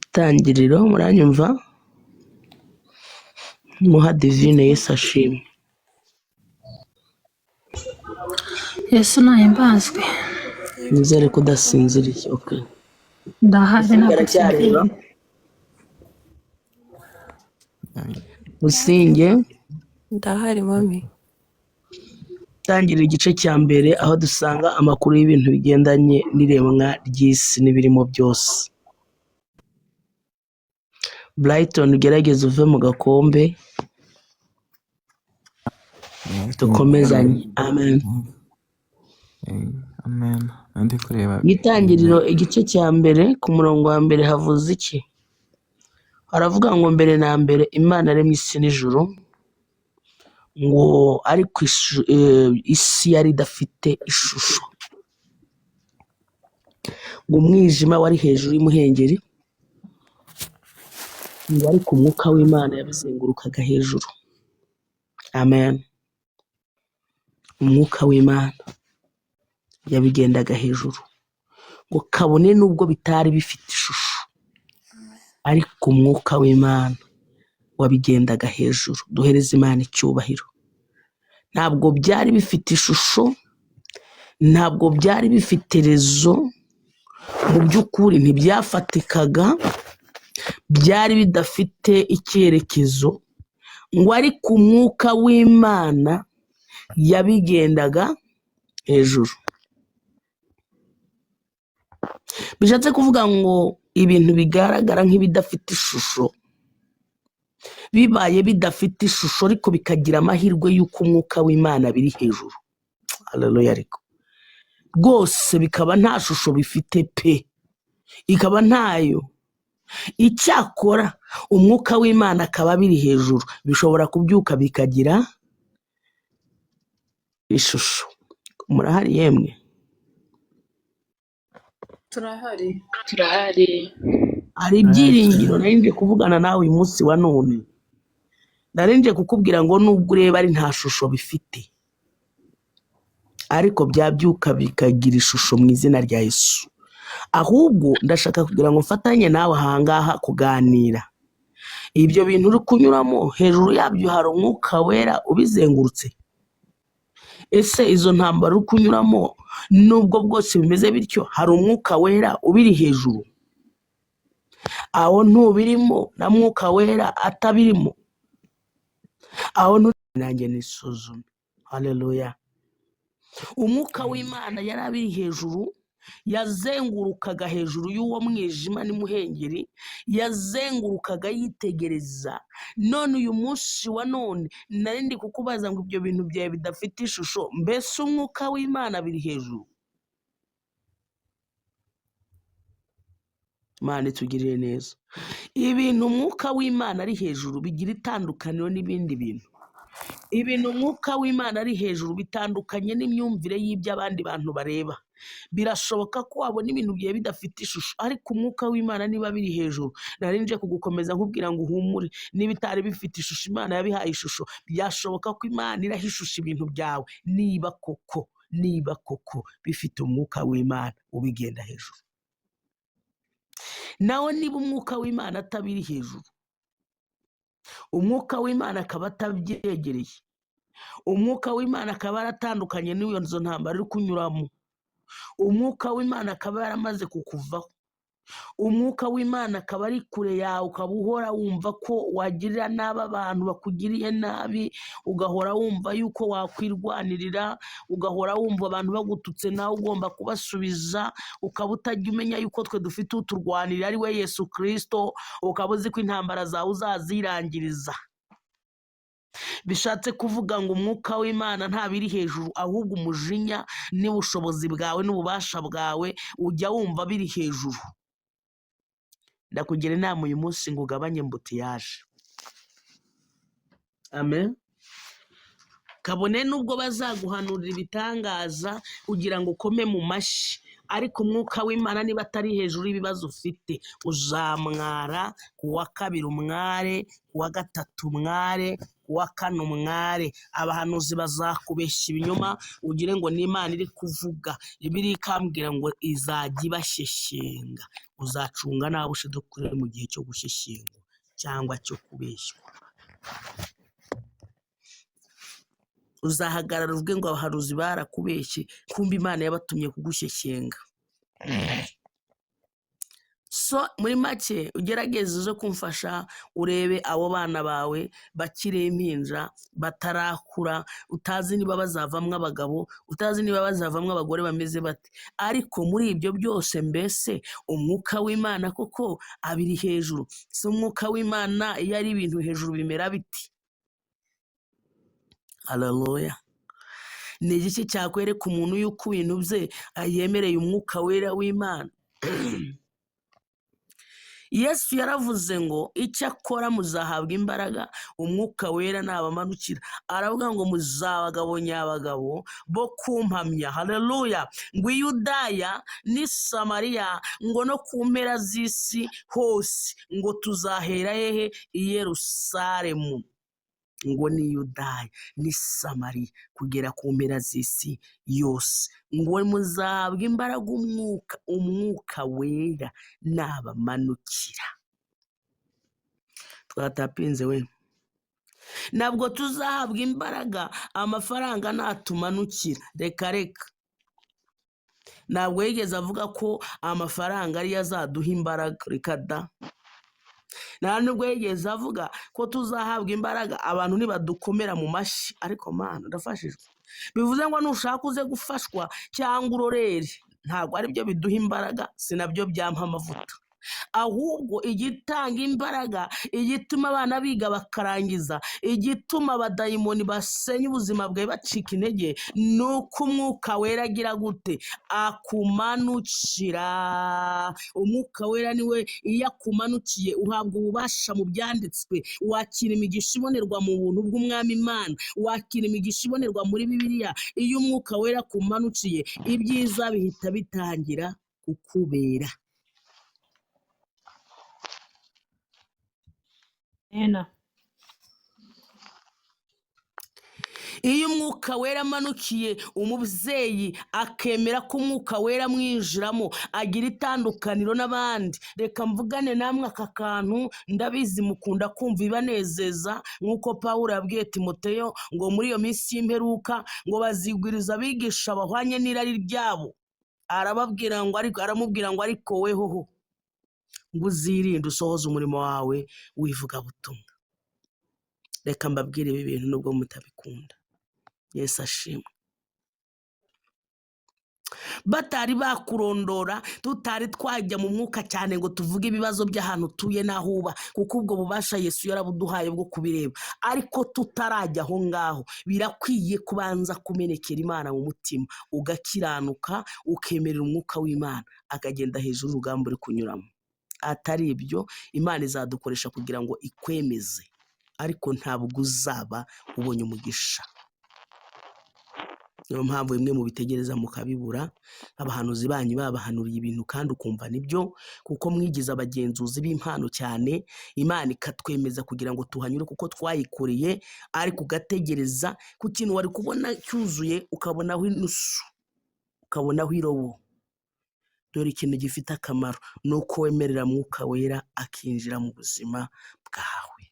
itangiriro muranyumva muha divine Yesu ashimwe. Yesu nahimbazwe. Nizere ko udasinziriye. Okay. Ndahari ntabwo Aracyareba. Businge Ndahari mami. Tangira igice cya mbere aho dusanga amakuru y'ibintu bigendanye n'iremwa ry'isi n'ibirimo byose. Brighton ugerageze uve mu gakombe dukomezanye. Amen. Amen. Ndi kureba Gitangiriro igice cya mbere ku murongo wa mbere havuze iki? Haravuga ngo mbere na mbere Imana yaremye isi n'ijuru, ngo ariko isi yari idafite ishusho, ngo umwijima wari hejuru y'umuhengeri, ngo ariko umwuka w'Imana yabizengurukaga hejuru. Amen. Umwuka w'Imana yabigendaga hejuru, ngo kabone nubwo bitari bifite ishusho, ariko umwuka w'Imana wabigendaga hejuru. Duhereze Imana icyubahiro. Ntabwo byari bifite ishusho, ntabwo byari bifite rezo, mu by'ukuri ntibyafatikaga, byari bidafite icyerekezo, ngo ariko umwuka w'Imana yabigendaga hejuru. Bishatse kuvuga ngo ibintu bigaragara nk'ibidafite ishusho bibaye bidafite ishusho ariko bikagira amahirwe y'uko umwuka w'Imana biri hejuru. Haleluya. Ariko rwose bikaba nta shusho bifite pe, ikaba ntayo. Icyakora umwuka w'Imana akaba biri hejuru, bishobora kubyuka bikagira ishusho. Murahari yemwe? turahari. Hari ibyiringiro nari nje kuvugana nawe uyu munsi wa none. Nari nje kukubwira ngo nubwo ureba ari nta shusho bifite, ariko byabyuka bikagira ishusho mu izina rya Yesu. Ahubwo ndashaka kugira ngo mfatanye nawe ahangaha kuganira. Ibyo bintu uri kunyuramo hejuru yabyo hari umwuka wera ubizengurutse. Ese izo ntambara uri kunyuramo nubwo bwose bimeze bityo, hari umwuka wera ubiri hejuru? Aho ntubirimo na mwuka wera atabirimo? Aho nanjye nisuzume. Haleluya. Umwuka w'Imana yari abiri hejuru, yazengurukaga hejuru y'uwo mwijima n'imuhengeri, yazengurukaga yitegereza. None uyu munsi wa none nari ndi kukubaza ngo ibyo bintu byawe bidafite ishusho, mbese umwuka w'Imana biri hejuru? Imana itugirire neza. Ibintu umwuka w'Imana ari hejuru bigira itandukaniro n'ibindi bintu. Ibintu umwuka w'Imana ari hejuru bitandukanye n'imyumvire y'ibyo abandi bantu bareba. Birashoboka ko wabona ibintu byawe bidafite ishusho, ariko umwuka w'Imana niba biri hejuru, nari nje kugukomeza nkubwira ngo uhumure. Niba bitari bifite ishusho, Imana yabihaye ishusho. Byashoboka ko Imana irahishusha ibintu byawe niba koko bifite umwuka w'Imana ubigenda hejuru. Nawe niba umwuka w'Imana atabiri hejuru, umwuka w'Imana akaba atabyegereye, umwuka w'Imana akaba yaratandukanye n'izo ntambara uri kunyuramo, umwuka w'Imana akaba yaramaze kukuvaho, umwuka w'Imana akaba ari kure yawe, ukaba uhora wumva ko wagirira nabi abantu bakugiriye nabi, ugahora wumva yuko wakwirwanirira, ugahora wumva abantu bagututse nawe ugomba kubasubiza, ukaba utajya umenya yuko twe dufite uturwanirira ari we Yesu Kristo, ukaba uzi ko intambara zawe uzazirangiriza. Bishatse kuvuga ngo umwuka w'Imana ntabiri hejuru, ahubwo umujinya n'ubushobozi bwawe n'ububasha bwawe ujya wumva biri hejuru. Ndakugira inama uyu munsi ngo ugabanye mbutiyaje. Amen. Kabone nubwo bazaguhanurira ibitangaza kugira ngo ukome mu mashyi, ariko umwuka w'Imana niba atari hejuru y'ibibazo ufite uzamwara, ku wa kabiri umware, ku wa gatatu umware, ku wa kane umware. Abahanuzi bazakubeshya ibinyoma ugire ngo ni Imana iri kuvuga. Bibiliya ikambwira ngo izajya ibashyeshyenga. Uzacunga nawe ushidukure mu gihe cyo gushyeshyengwa cyangwa cyo kubeshywa. Uzahagarara uvuge ngo abahanuzi barakubeshye, kumbe Imana yabatumye kugushyeshyenga. So muri make ugerageze uze kumfasha urebe abo bana bawe bakiri impinja batarakura, utazi niba bazavamwo abagabo, utazi niba bazavamwo abagore bameze bate. Ariko muri ibyo byose mbese umwuka w'Imana koko abiri hejuru. Si umwuka w'Imana iyo ari ibintu hejuru bimera biti? Haleluya. Ni iki cyakwereka umuntu yuko ibintu bye yemereye umwuka wera w'Imana? Yesu yaravuze ngo icyakora muzahabwa imbaraga umwuka wera nabamanukira. Aravuga ngo muzaba abagabo nyabagabo bo kumpamya. Haleluya. Ngo i Yudaya n'i Samariya, ngo no ku mpera z'isi hose, ngo tuzahera hehe? I Yerusalemu. Ngo ni Yudaya n'i Samariya kugera ku mpera z'isi yose, ngo muzahabwa imbaraga umwuka wera nabamanukira. Twatapinze we. Ntabwo tuzahabwa imbaraga amafaranga natumanukira. Reka. Ntabwo yigeze avuga ko amafaranga ariyo azaduha imbaraga. Reka da. Nta nubwo yigeze avuga ko tuzahabwa imbaraga abantu nibadukomera mu mashyi. Ariko Mana ndafashijwe. Bivuze ngo nushaka uze gufashwa cyangwa urorere, ntabwo ari byo biduha imbaraga, sinabyo byampa amavuta. Ahubwo igitanga imbaraga, igituma abana biga bakarangiza, igituma abadayimoni basenya ubuzima bwawe bacika intege, ni uko umwuka wera agira gute? Akumanukira. Umwuka wera niwe iyo akumanukiye uhabwa ububasha mu byanditswe, wakira imigisha ibonerwa mu buntu bw'Umwami Imana, wakira imigisha ibonerwa muri Bibiliya. Iyo umwuka wera akumanukiye, ibyiza bihita bitangira kukubera. Iyo umwuka wera amanukiye umubyeyi akemera ko umwuka wera mwinjiramo, agira itandukaniro n'abandi. Reka mvugane namwe aka kantu, ndabizi mukunda kumva ibanezeza, nk'uko Pawulo yabwiye Timoteyo ngo muri iyo minsi y'imperuka ngo bazigwiriza abigisha bahwanye n'irari ryabo. Aramubwira ngo ariko wehoho ngo uzirinde usohoze umurimo wawe w'ivugabutumwa. Reka mbabwire ibi bintu nubwo mutabikunda. Yesu ashimwe. Batari bakurondora, tutari twajya mu mwuka cyane ngo tuvuge ibibazo by'ahantu utuye n'aho uba, kuko ubwo bubasha Yesu yarabuduhaye bwo kubireba. Ariko tutarajya aho ngaho, birakwiye kubanza kumenekera Imana mu mutima, ugakiranuka, ukemerera umwuka w'Imana akagenda hejuru y'urugamba uri kunyuramo. Atari ibyo Imana izadukoresha kugira ngo ikwemeze, ariko ntabwo uzaba ubonye umugisha. Niyo mpamvu bimwe mu bitegereza mukabibura. Abahanuzi banyu babahanuriye ibintu kandi ukumva nibyo, kuko mwigize abagenzuzi b'impano cyane. Imana ikatwemeza kugira ngo tuhanyure kuko twayikoreye, ariko ugategereza ku kintu wari kubona cyuzuye ukabonaho inusu, ukabonaho irobo. Dore ikintu gifite akamaro ni uko wemerera mwuka wera akinjira mu buzima bwawe.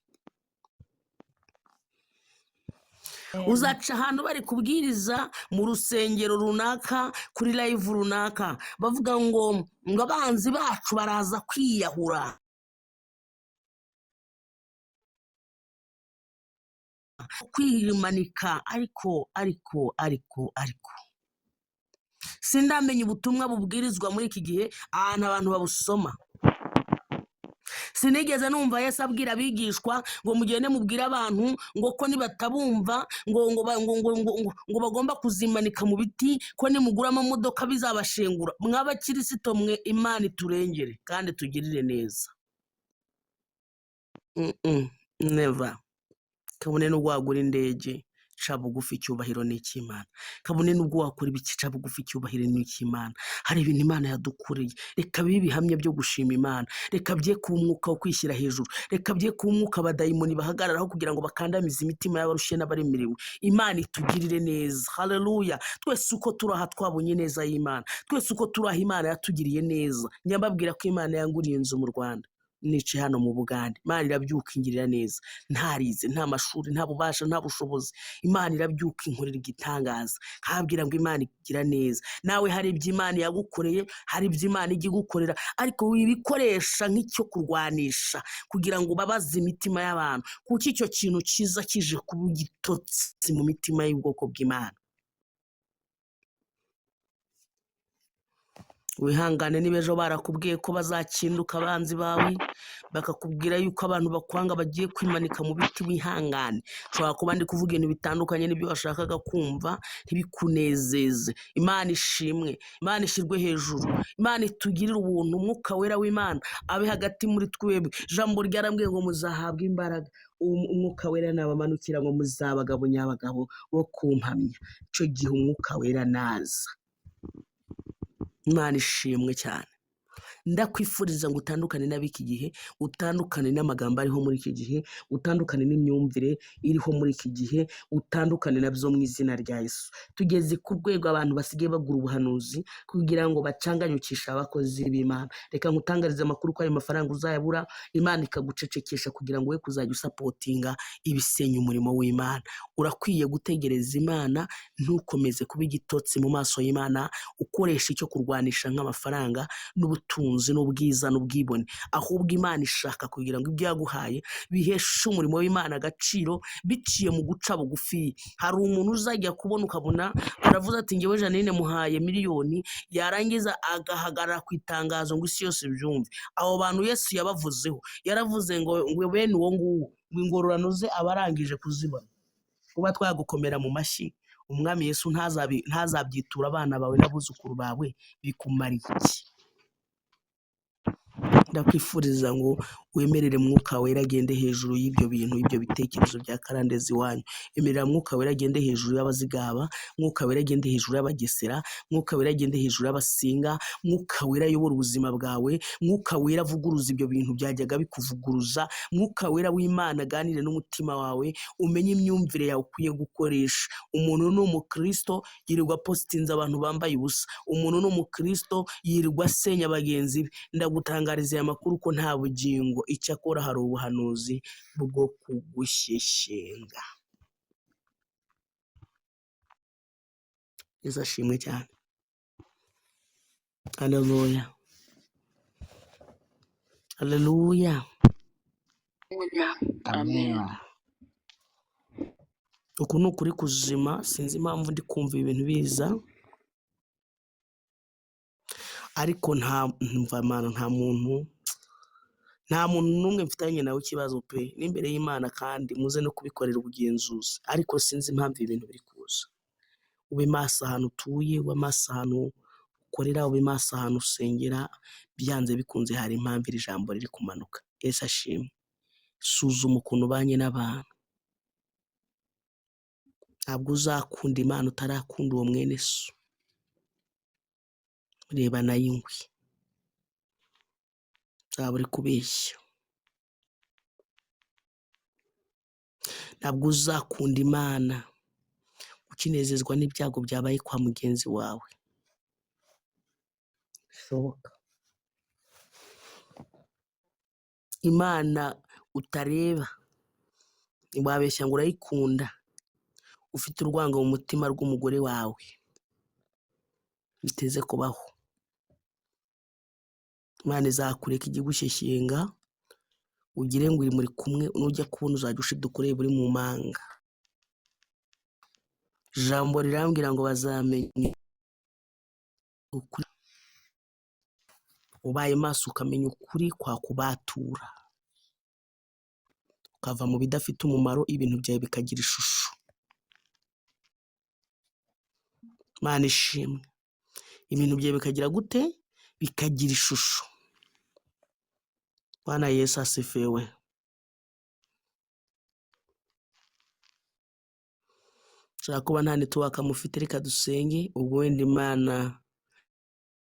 Uzaca ahantu bari kubwiriza mu rusengero runaka, kuri live runaka, bavuga ngo abanzi bacu baraza kwiyahura, kwimanika. Ariko sindamenya ubutumwa bubwirizwa muri iki gihe ahantu abantu babusoma. Sinigeze numva Yesu abwira abigishwa ngo mugende mubwire abantu ngo ko nibatabumva ngo bagomba kuzimanika mu biti, ko nimugura amamodoka bizabashengura. Mw'abakirisito mwe, Imana iturengere kandi tugirire neza. Never. Kabone n'ubwo wagura indege ibica bugufi icyubahiro ni icy'Imana. Kabone nubwo wakora ibica bugufi icyubahiro ni icy'Imana. Hari ibintu Imana yadukoreye, reka bibe ibihamya byo gushima Imana. Reka bye kuba umwuka wo kwishyira hejuru, reka bye kuba umwuka abadayimoni bahagararaho kugira ngo bakandamize imitima y'abarushye n'abaremerewe. Imana itugirire neza. Haleluya. Twese uko turaha twabonye neza y'Imana, twese uko turaha Imana yatugiriye neza. Nyababwira ko Imana yanguriye inzu mu Rwanda, nicaye hano mu Bugande. Imana irabyuka ingirira neza, ntarize, nta mashuri, nta bubasha, nta bushobozi. Imana irabyuka inkorera igitangaza. Nkabwira ngo Imana igira neza. Nawe hari ibyo Imana yagukoreye, hari ibyo Imana ijya igukorera, ariko wibikoresha nk'icyo kurwanisha kugira ngo ubabaze imitima y'abantu, kuko icyo kintu cyiza kije kuba igitotsi mu mitima y'ubwoko bw'Imana. Wihangane niba ejo barakubwiye ko bazakinduka abanzi bawe, bakakubwira yuko abantu bakwanga bagiye kwimanika mu biti, wihangane. Nshobora kuba ndi kuvuga ibintu bitandukanye n'ibyo washakaga kumva, ntibikunezeze. Imana ishimwe, Imana ishyirwe hejuru, Imana itugirire ubuntu. Umwuka wera w'Imana abe hagati muri twebwe. Ijambo ryarambwiye ngo muzahabwe imbaraga, umwuka wera nabamanukira ngo muzaba abagabo nyabagabo bo kumpamya. Icyo gihe umwuka wera naza. Imana ishimwe cyane. Ndakwifuriza ngo utandukane n'ab'iki gihe, utandukane n'amagambo ariho muri iki gihe, utandukane n'imyumvire iriho muri iki gihe, utandukane nabyo mu izina rya Yesu. Tugeze ku rwego abantu basigaye bagura ubuhanuzi kugira ngo bacanganyukishe abakozi b'Imana. Reka nkutangarize amakuru ko ayo mafaranga uzayabura, Imana ikagucecekesha kugira ngo we kuzajya usapotinga ibisenya umurimo w'Imana. Urakwiye gutegereza Imana, ntukomeze kuba igitotsi mu maso y'Imana ukoresha icyo kurwanisha nk'amafaranga n'ubutunzi n'ubwiza n'ubwibone. Ahubwo Imana ishaka kugira ngo ibyo yaguhaye biheshe umurimo w'Imana agaciro biciye mu guca bugufi. Hari umuntu uzajya kubona ukabona aravuze ati ngewe Jeannine muhaye miliyoni, yarangiza agahagarara ku itangazo ngo isi yose byumve. Abo bantu Yesu yabavuzeho, yaravuze ngo bene uwo nguwo ingororano ze abarangije kuzibona. Kuba twagukomera mu mashyi, Umwami Yesu ntazabyitura abana bawe n'abuzukuru bawe, bikumara iki? Ndakwifuriza ngo wemerere Mwuka Wera agende hejuru y'ibyo bintu, ibyo bitekerezo bya karandezi wanyu. Emerera Mwuka Wera agende hejuru y'abazigaba, Mwuka Wera agende hejuru y'abagesera, Mwuka Wera agende hejuru y'abasinga, Mwuka Wera ayobora ubuzima bwawe, Mwuka Wera avuguruza ibyo bintu byajyaga bikuvuguruza, Mwuka Wera w'Imana aganire n'umutima wawe, umenye imyumvire yawe ukwiye gukoresha. Umuntu ni umukristo yirirwa positinze abantu bambaye ubusa, umuntu ni umukristo yirirwa asenya bagenzi be. Ndagutangariza aya makuru ko nta bugingo, icyakora hari ubuhanuzi bwo kugushyeshyenga. Yesu ashimwe cyane. Haleluya, haleluya. Amen. Uku ni ukuri kuzima. Sinzi impamvu ndi kumva ibintu biza, ariko nta muntu n'umwe mfitanye nawe ikibazo pe, n'imbere y'Imana, kandi muze no kubikorera ubugenzuzi. Ariko sinzi impamvu ibintu biri kuza. Ube maso ahantu utuye, ube maso ahantu ukorera, ube maso ahantu usengera. Byanze bikunze hari impamvu iri jambo riri kumanuka. Yesu ashimwe. Suzuma ukuntu ubanye n'abantu. Ntabwo uzakunda Imana utarakunda uwo mwene so. Reba nayo ingwi, uzaba uri kubeshya. Ntabwo uzakunda Imana ukinezezwa n'ibyago byabaye kwa mugenzi wawe. Bishoboka. Imana utareba ntiwabeshya ngo urayikunda ufite urwango mu mutima rw'umugore wawe. Biteze kubaho. Imana izakureka igushyeshyenga, ugire ngo uri muri kumwe, nujya kubona uzajya ushiduka ureba uri mu manga. Ijambo rirambwira ngo bazamenye ukuri. Ubaye maso ukamenya ukuri kwakubatura, ukava mu bidafite umumaro, ibintu byawe bikagira ishusho. Imana ishimwe. Ibintu byawe bikagira gute? Bikagira ishusho. Bwana Yesu asifiwe. ashobora kuba nta netiwaka mufite, reka dusenge ubwo wenda Imana